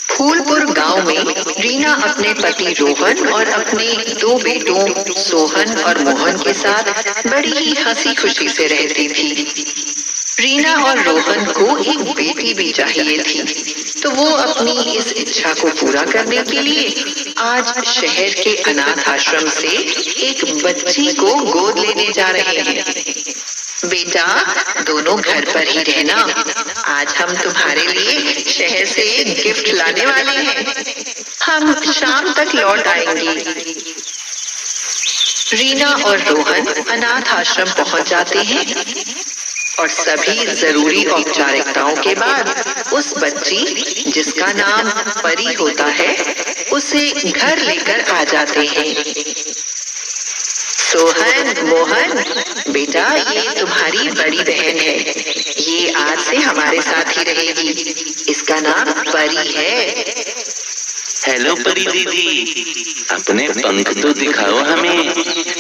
फूलपुर गांव में रीना अपने पति रोहन और अपने दो बेटों सोहन और मोहन के साथ बड़ी ही हंसी खुशी से रहती थी। रीना और रोहन को एक बेटी भी चाहिए थी, तो वो अपनी इस इच्छा को पूरा करने के लिए आज शहर के अनाथ आश्रम से एक बच्ची को गोद लेने जा रहे हैं। बेटा, दोनों घर पर ही रहना। आज हम तुम्हारे लिए शहर से एक गिफ्ट लाने वाले हैं। हम शाम तक लौट आएंगे। रीना और रोहन अनाथ आश्रम पहुंच जाते हैं और सभी जरूरी औपचारिकताओं के बाद उस बच्ची, जिसका नाम परी होता है, उसे घर लेकर आ जाते हैं। सोहन, मोहन, बेटा, ये तुम्हारी बड़ी बहन है। ये आज से हमारे साथ ही रहेगी। इसका नाम परी है। हेलो परी दीदी, अपने पंख तो दिखाओ हमें।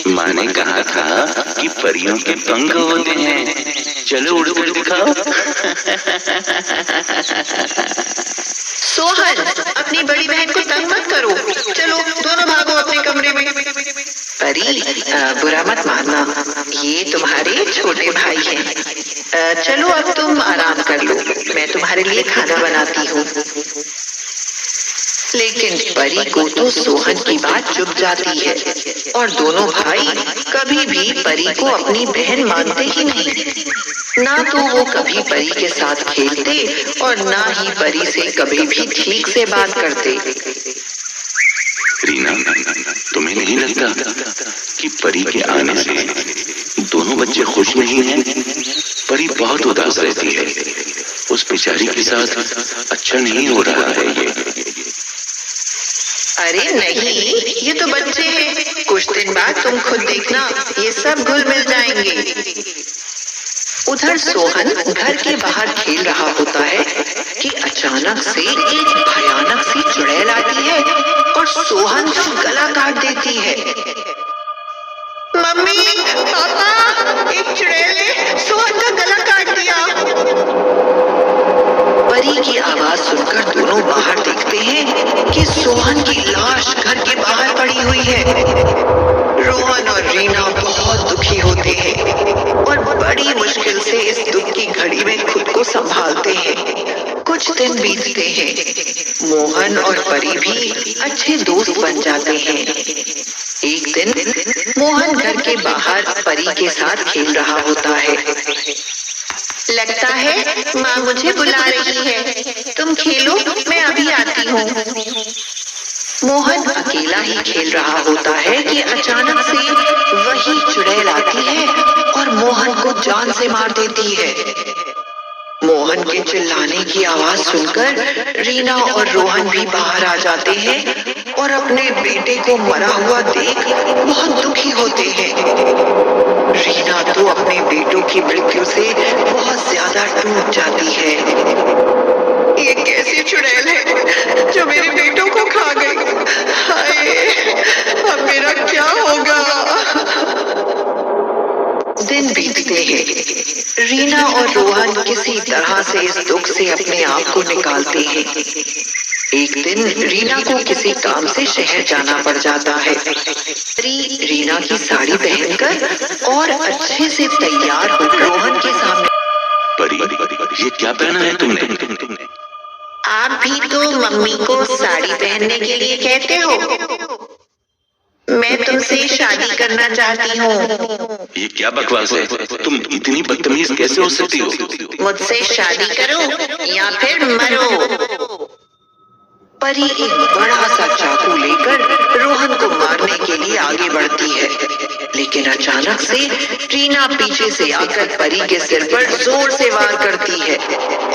माँ ने कहा था कि परियों के पंख होते हैं। चलो उड़कर दिखाओ। सोहन, अपनी बड़ी बहन को तंग मत करो। चलो दोनों भागो अपने कमरे में। परी, बुरा मत मानना, ये तुम्हारे छोटे भाई हैं। चलो अब तुम आराम कर लो, मैं तुम्हारे लिए खाना बनाती हूँ। लेकिन परी को तो सोहन की बात चुभ जाती है और दोनों भाई कभी भी परी को अपनी बहन मानते ही नहीं। ना तो वो कभी परी के साथ खेलते और ना ही परी से कभी भी ठीक से बात करते। रीना, तुम्हें नहीं लगता कि परी के आने से दोनों बच्चे खुश नहीं हैं? परी बहुत उदास रहती है। उस बेचारी के साथ अच्छा नहीं हो रहा है ये। अरे नहीं, ये तो बच्चे हैं। कुछ दिन बाद तुम खुद देखना, ये सब घुल मिल जाएंगे। उधर सोहन घर के बाहर खेल रहा होता है कि अचानक से एक भयानक सी चुड़ैल आती है और सोहन का गला काट देती है। मम्मी, पापा, एक चुड़ैल ने सोहन का गला काट दिया। परी की आवाज सुनकर दोनों बाहर देखते हैं कि सोहन की लाश घर के बाहर पड़ी हुई है। रोहन और रीना बहुत दुखी होते हैं और बड़ी मुश्किल से इस दुख की घड़ी में खुद को संभालते हैं। कुछ दिन बीतते हैं। मोहन और परी भी अच्छे दोस्त बन जाते हैं। एक दिन मोहन घर के बाहर परी के साथ खेल रहा होता है। लगता है माँ मुझे बुला रही है। तुम खेलो, मैं अभी आती हूँ। मोहन अकेला ही खेल रहा होता है कि अचानक से वही चुड़ैल आती है और मोहन को जान से मार देती है। मोहन के चिल्लाने की आवाज सुनकर रीना और रोहन भी बाहर आ जाते हैं और अपने बेटे को मरा हुआ देख बहुत दुखी होते हैं। रीना तो अपने बेटों की मृत्यु से बहुत ज्यादा टूट जाती है। ये कैसी चुड़ैल है जो मेरे बेटों को खा गई? हाय, अब मेरा क्या होगा? दिन बीतते हैं। रीना और रोहन किसी तरह से इस दुख से अपने आप को निकालते हैं। एक दिन रीना को किसी काम से शहर जाना पड़ जाता है। रीना की साड़ी पहनकर और अच्छे से तैयार हो रोहन के सामने। परी, ये क्या पहना है तुमने? आप भी तो मम्मी को साड़ी पहनने के लिए कहते हो। मैं तुमसे शादी करना चाहती हूँ। ये क्या बकवास है? तुम इतनी बदतमीज कैसे हो सकती हो? मुझसे शादी करो या फिर मरो। परी एक बड़ा सा चाकू लेकर रोहन को मारने के लिए आगे बढ़ती है, लेकिन अचानक से रीना पीछे से आकर परी के सिर पर जोर से वार करती है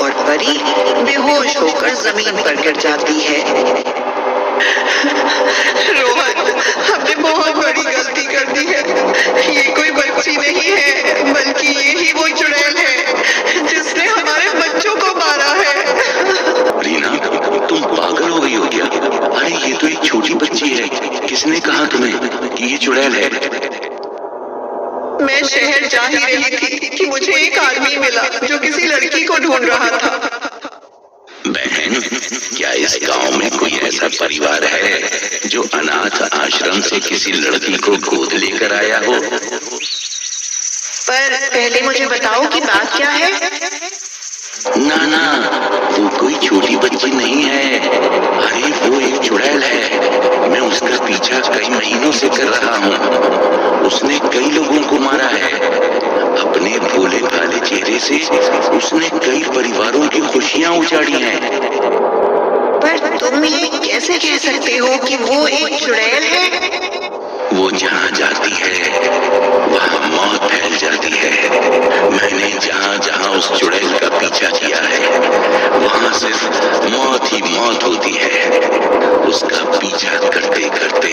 और परी बेहोश होकर जमीन पर गिर जाती है। रोहन, हमने बहुत बड़ी गलती कर दी है। ये कोई बच्ची नहीं है, बल्कि यही वो चुड़ैल है जिसने हमारे बच्चों को मारा है। रीना, तुम पागल हो गई हो क्या? अरे ये तो एक छोटी बच्ची है। किसने कहा तुम्हें कि ये चुड़ैल है? मैं शहर जा ही रही थी कि मुझे एक एक आदमी मिला जो किसी लड़की को ढूंढ रहा था। बहन, क्या इस गांव में कोई ऐसा परिवार है जो अनाथ आश्रम से किसी लड़की को गोद लेकर आया हो? पर पहले मुझे बताओ कि बात क्या है। ना ना, वो कोई छोटी बच्ची नहीं है। अरे वो एक चुड़ैल है। मैं उसका पीछा कई महीनों से कर रहा हूँ। उसने कई लोगों को मारा है। अपने भोले भाले चेहरे से उसने कई परिवारों की खुशियाँ उजाड़ी हैं। पर तुम ये कैसे कह सकते हो कि वो एक चुड़ैल है? वो जहाँ जाती है वहाँ मौत फैल जाती है। मैंने जहाँ जहाँ उस चुड़ैल का पीछा किया है वहाँ सिर्फ मौत ही मौत होती है। उसका पीछा करते करते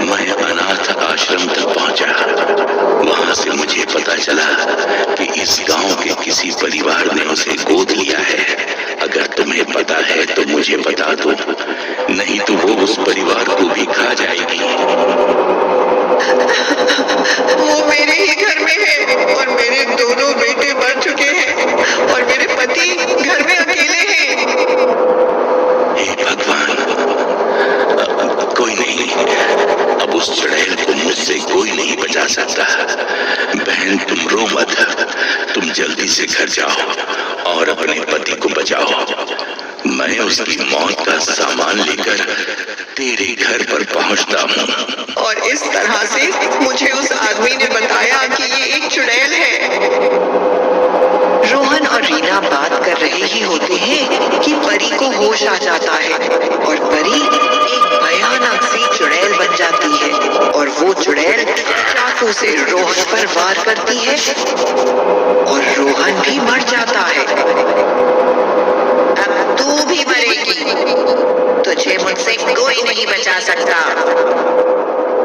मैं अनाथ आश्रम तक पहुँचा। वहाँ से मुझे पता चला कि इस गांव के किसी परिवार ने उसे गोद लिया है। अगर तुम्हें पता है तो मुझे बता दो, नहीं तो वो उस परिवार को भी खा जाएगी। वो मेरे ही घर में है और मेरे दोनों बेटे मर चुके हैं और मेरे पति घर में अकेले हैं। हे भगवान, कोई नहीं, अब उस चुड़ैल को मुझसे कोई नहीं बचा सकता। बहन तुम रो मत, तुम जल्दी से घर जाओ और अपने पति को बचाओ। मैं उसकी मौत का सामान लेकर तेरे घर पर पहुंचता हूँ। और इस तरह से मुझे उस आदमी ने बताया कि ये एक चुड़ैल है। रोहन और रीना बात कर रहे ही होते हैं कि परी को होश आ जाता है और परी एक भयानक सी चुड़ैल बन जाती है और वो चुड़ैल चाकू से रोहन पर वार करती है और रोहन भी मर जाता है। अब तू भी मरेगी, तुझे मुझसे कोई नहीं बचा सकता।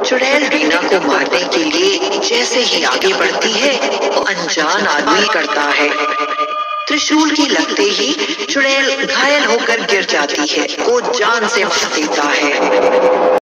चुड़ैल रीना को मारने के लिए जैसे ही आगे बढ़ती है वो अनजान आदमी करता है। त्रिशूल की लगते ही चुड़ैल घायल होकर गिर जाती है। वो जान से मार देता है।